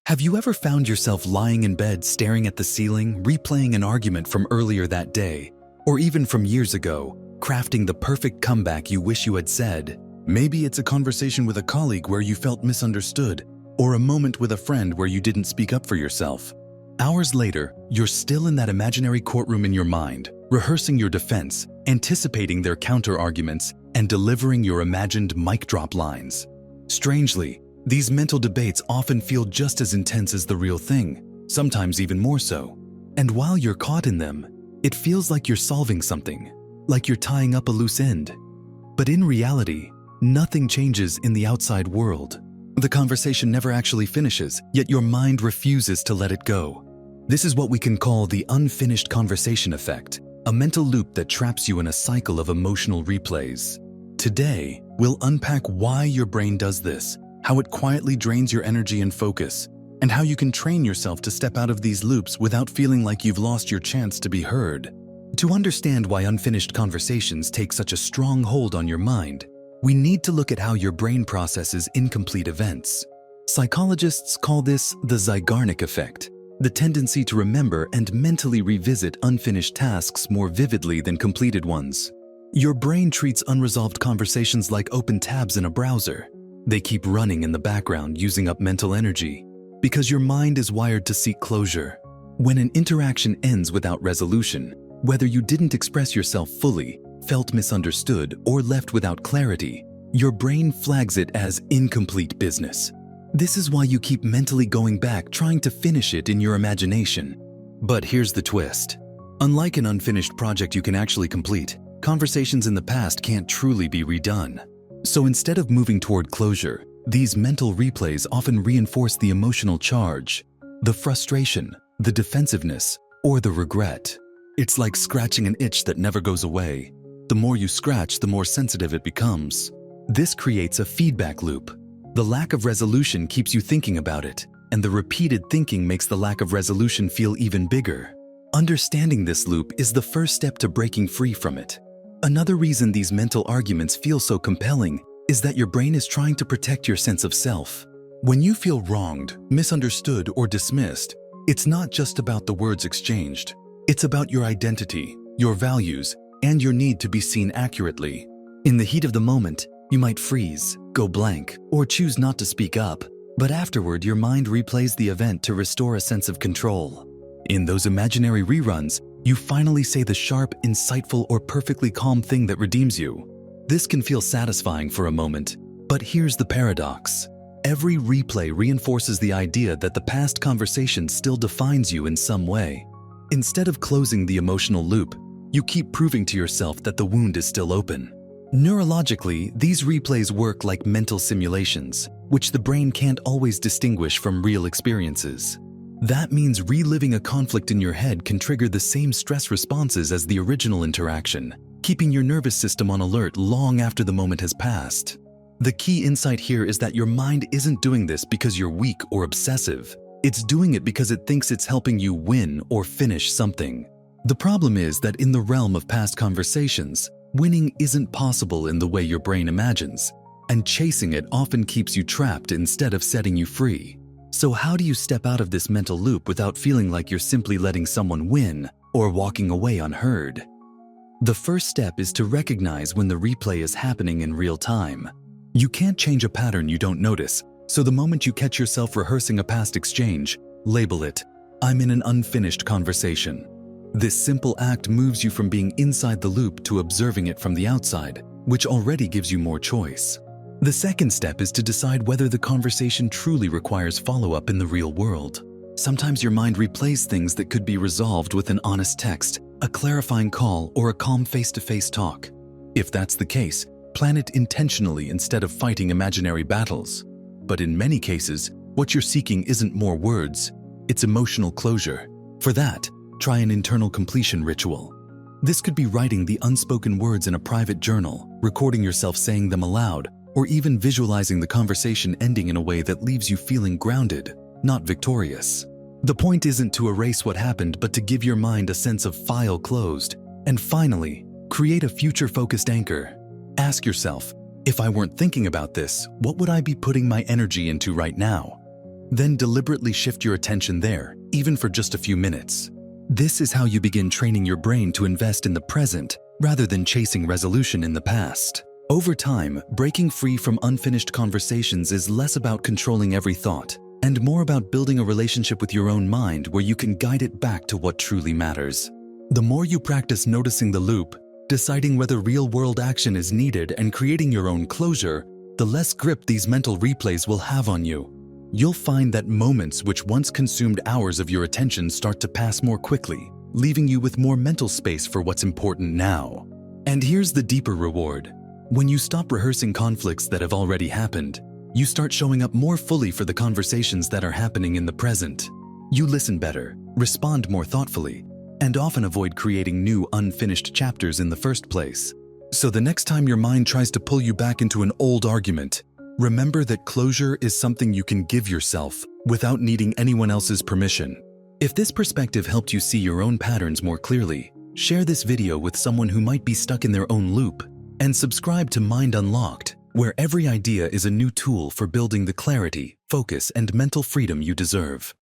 Have you ever found yourself lying in bed staring at the ceiling, replaying an argument from earlier that day, or even from years ago, crafting the perfect comeback you wish you had said? Maybe it's a conversation with a colleague where you felt misunderstood, or a moment with a friend where you didn't speak up for yourself. Hours later, you're still in that imaginary courtroom in your mind, rehearsing your defense, anticipating their counter-arguments, and delivering your imagined mic drop lines. Strangely, these mental debates often feel just as intense as the real thing, sometimes even more so. And while you're caught in them, it feels like you're solving something, like you're tying up a loose end. But in reality, nothing changes in the outside world. The conversation never actually finishes, yet your mind refuses to let it go. This is what we can call the unfinished conversation effect, a mental loop that traps you in a cycle of emotional replays. Today, we'll unpack why your brain does this, how it quietly drains your energy and focus, and how you can train yourself to step out of these loops without feeling like you've lost your chance to be heard. To understand why unfinished conversations take such a strong hold on your mind, we need to look at how your brain processes incomplete events. Psychologists call this the Zeigarnik effect, the tendency to remember and mentally revisit unfinished tasks more vividly than completed ones. Your brain treats unresolved conversations like open tabs in a browser. They keep running in the background, using up mental energy, because your mind is wired to seek closure. When an interaction ends without resolution, whether you didn't express yourself fully, felt misunderstood, or left without clarity, your brain flags it as incomplete business. This is why you keep mentally going back, trying to finish it in your imagination. But here's the twist. Unlike an unfinished project you can actually complete, conversations in the past can't truly be redone. So instead of moving toward closure, these mental replays often reinforce the emotional charge, the frustration, the defensiveness, or the regret. It's like scratching an itch that never goes away. The more you scratch, the more sensitive it becomes. This creates a feedback loop. The lack of resolution keeps you thinking about it, and the repeated thinking makes the lack of resolution feel even bigger. Understanding this loop is the first step to breaking free from it. Another reason these mental arguments feel so compelling is that your brain is trying to protect your sense of self. When you feel wronged, misunderstood, or dismissed, it's not just about the words exchanged. It's about your identity, your values, and your need to be seen accurately. In the heat of the moment, you might freeze, go blank, or choose not to speak up, but afterward your mind replays the event to restore a sense of control. In those imaginary reruns, you finally say the sharp, insightful, or perfectly calm thing that redeems you. This can feel satisfying for a moment, but here's the paradox. Every replay reinforces the idea that the past conversation still defines you in some way. Instead of closing the emotional loop, you keep proving to yourself that the wound is still open. Neurologically, these replays work like mental simulations, which the brain can't always distinguish from real experiences. That means reliving a conflict in your head can trigger the same stress responses as the original interaction, keeping your nervous system on alert long after the moment has passed. The key insight here is that your mind isn't doing this because you're weak or obsessive. It's doing it because it thinks it's helping you win or finish something. The problem is that in the realm of past conversations, winning isn't possible in the way your brain imagines, and chasing it often keeps you trapped instead of setting you free. So how do you step out of this mental loop without feeling like you're simply letting someone win or walking away unheard? The first step is to recognize when the replay is happening in real time. You can't change a pattern you don't notice, so the moment you catch yourself rehearsing a past exchange, label it, "I'm in an unfinished conversation." This simple act moves you from being inside the loop to observing it from the outside, which already gives you more choice. The second step is to decide whether the conversation truly requires follow-up in the real world. Sometimes your mind replays things that could be resolved with an honest text, a clarifying call, or a calm face-to-face talk. If that's the case, plan it intentionally instead of fighting imaginary battles. But in many cases, what you're seeking isn't more words, it's emotional closure. For that, try an internal completion ritual. This could be writing the unspoken words in a private journal, recording yourself saying them aloud, or even visualizing the conversation ending in a way that leaves you feeling grounded, not victorious. The point isn't to erase what happened, but to give your mind a sense of file closed. And finally, create a future-focused anchor. Ask yourself, if I weren't thinking about this, what would I be putting my energy into right now? Then deliberately shift your attention there, even for just a few minutes. This is how you begin training your brain to invest in the present rather than chasing resolution in the past. Over time, breaking free from unfinished conversations is less about controlling every thought and more about building a relationship with your own mind where you can guide it back to what truly matters. The more you practice noticing the loop, deciding whether real-world action is needed, and creating your own closure, the less grip these mental replays will have on you. You'll find that moments which once consumed hours of your attention start to pass more quickly, leaving you with more mental space for what's important now. And here's the deeper reward. When you stop rehearsing conflicts that have already happened, you start showing up more fully for the conversations that are happening in the present. You listen better, respond more thoughtfully, and often avoid creating new unfinished chapters in the first place. So the next time your mind tries to pull you back into an old argument, remember that closure is something you can give yourself without needing anyone else's permission. If this perspective helped you see your own patterns more clearly, share this video with someone who might be stuck in their own loop, and subscribe to Mind Unlocked, where every idea is a new tool for building the clarity, focus, and mental freedom you deserve.